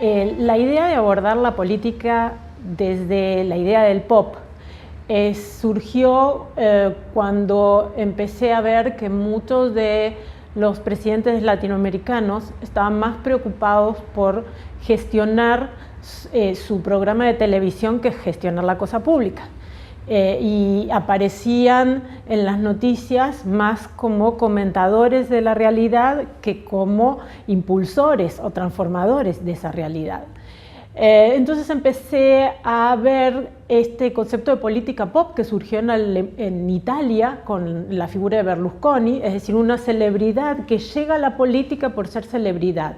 La idea de abordar la política desde la idea del pop surgió cuando empecé a ver que muchos de los presidentes latinoamericanos estaban más preocupados por gestionar su programa de televisión que gestionar la cosa pública. Y aparecían en las noticias más como comentadores de la realidad que como impulsores o transformadores de esa realidad. Entonces empecé a ver este concepto de política pop que surgió en Italia con la figura de Berlusconi, es decir, una celebridad que llega a la política por ser celebridad.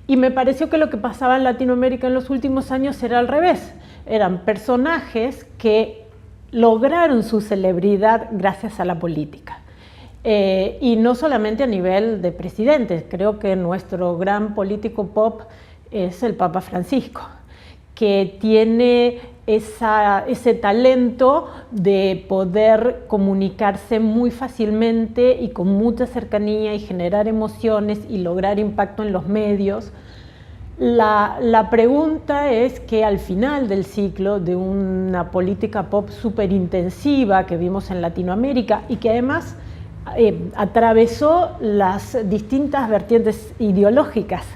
Y me pareció que lo que pasaba en Latinoamérica en los últimos años era al revés. Eran personajes que lograron su celebridad gracias a la política. Y no solamente a nivel de presidentes, creo que nuestro gran político pop es el Papa Francisco, que tiene ese talento de poder comunicarse muy fácilmente y con mucha cercanía y generar emociones y lograr impacto en los medios. La pregunta es que al final del ciclo de una política pop súper intensiva que vimos en Latinoamérica y que además atravesó las distintas vertientes ideológicas,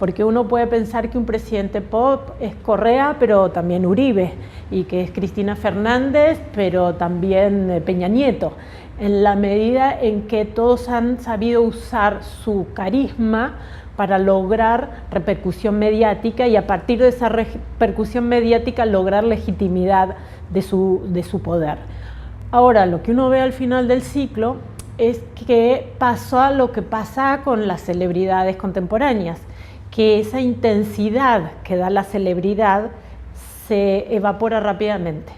porque uno puede pensar que un presidente pop es Correa, pero también Uribe, y que es Cristina Fernández, pero también Peña Nieto, en la medida en que todos han sabido usar su carisma para lograr repercusión mediática y a partir de esa repercusión mediática lograr legitimidad de su poder. Ahora, lo que uno ve al final del ciclo es que pasó a lo que pasa con las celebridades contemporáneas, que esa intensidad que da la celebridad se evapora rápidamente.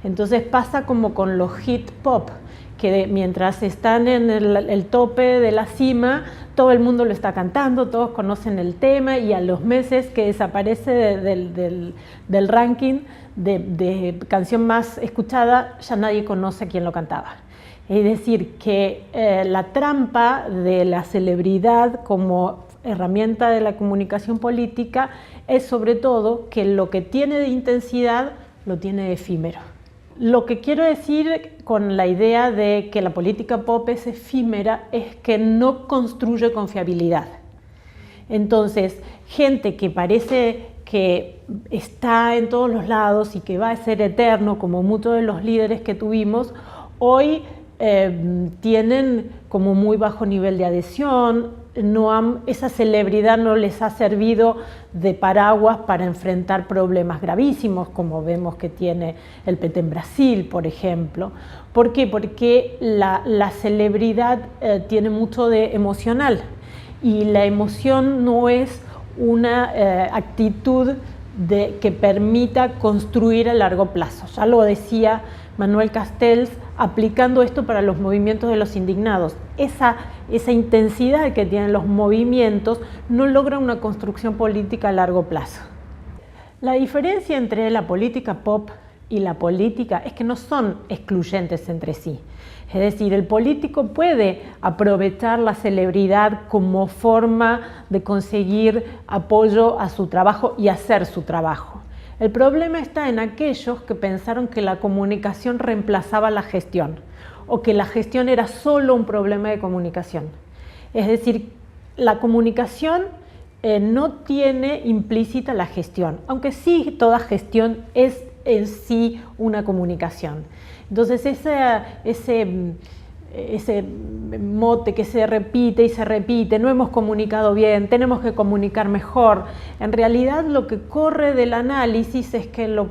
Entonces pasa como con los hit pop, que mientras están en el tope de la cima, todo el mundo lo está cantando, todos conocen el tema y a los meses que desaparece del ranking de canción más escuchada, ya nadie conoce quién lo cantaba. Es decir, que la trampa de la celebridad como herramienta de la comunicación política es sobre todo que lo que tiene de intensidad lo tiene de efímero. Lo que quiero decir con la idea de que la política pop es efímera es que no construye confiabilidad. Entonces, gente que parece que está en todos los lados y que va a ser eterno, como muchos de los líderes que tuvimos, hoy tienen como muy bajo nivel de adhesión, esa celebridad no les ha servido de paraguas para enfrentar problemas gravísimos, como vemos que tiene el PT en Brasil, por ejemplo. ¿Por qué? Porque la celebridad tiene mucho de emocional y la emoción no es una actitud que permita construir a largo plazo. Ya lo decía Manuel Castells, aplicando esto para los movimientos de los indignados. Esa intensidad que tienen los movimientos no logra una construcción política a largo plazo. La diferencia entre la política pop y la política es que no son excluyentes entre sí. Es decir, el político puede aprovechar la celebridad como forma de conseguir apoyo a su trabajo y hacer su trabajo. El problema está en aquellos que pensaron que la comunicación reemplazaba la gestión o que la gestión era solo un problema de comunicación. Es decir, la comunicación no tiene implícita la gestión, aunque sí toda gestión es en sí una comunicación. Entonces ese mote que se repite y se repite, no hemos comunicado bien, tenemos que comunicar mejor. En realidad lo que corre del análisis es que lo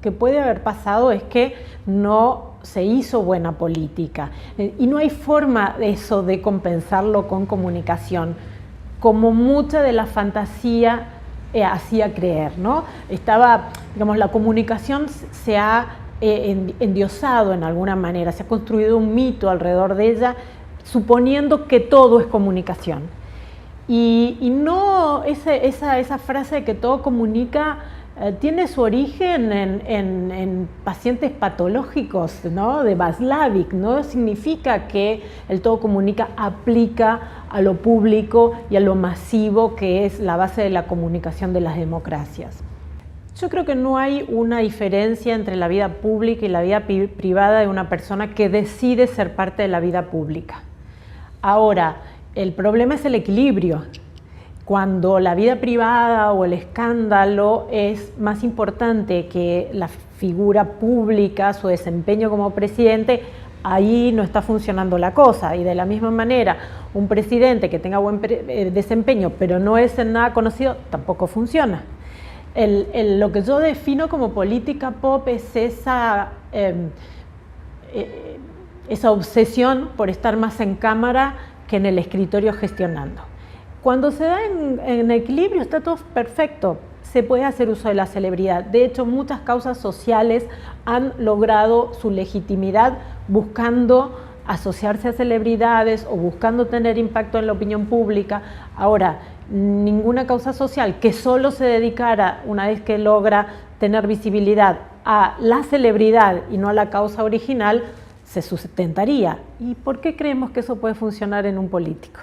que puede haber pasado es que no se hizo buena política y no hay forma de eso de compensarlo con comunicación, como mucha de la fantasía hacía creer, ¿no? La comunicación se ha endiosado en alguna manera, se ha construido un mito alrededor de ella, suponiendo que todo es comunicación. Y no esa frase de que todo comunica tiene su origen en pacientes patológicos, ¿no? De Václavic. No significa que el todo comunica aplica a lo público y a lo masivo, que es la base de la comunicación de las democracias. Yo creo que no hay una diferencia entre la vida pública y la vida privada de una persona que decide ser parte de la vida pública. Ahora, el problema es el equilibrio. Cuando la vida privada o el escándalo es más importante que la figura pública, su desempeño como presidente, ahí no está funcionando la cosa. Y de la misma manera, un presidente que tenga buen desempeño pero no es en nada conocido, tampoco funciona. Lo que yo defino como política pop es esa obsesión por estar más en cámara que en el escritorio gestionando. Cuando se da en equilibrio está todo perfecto, se puede hacer uso de la celebridad. De hecho, muchas causas sociales han logrado su legitimidad buscando asociarse a celebridades o buscando tener impacto en la opinión pública. Ahora, ninguna causa social que solo se dedicara, una vez que logra tener visibilidad, a la celebridad y no a la causa original, se sustentaría. ¿Y por qué creemos que eso puede funcionar en un político?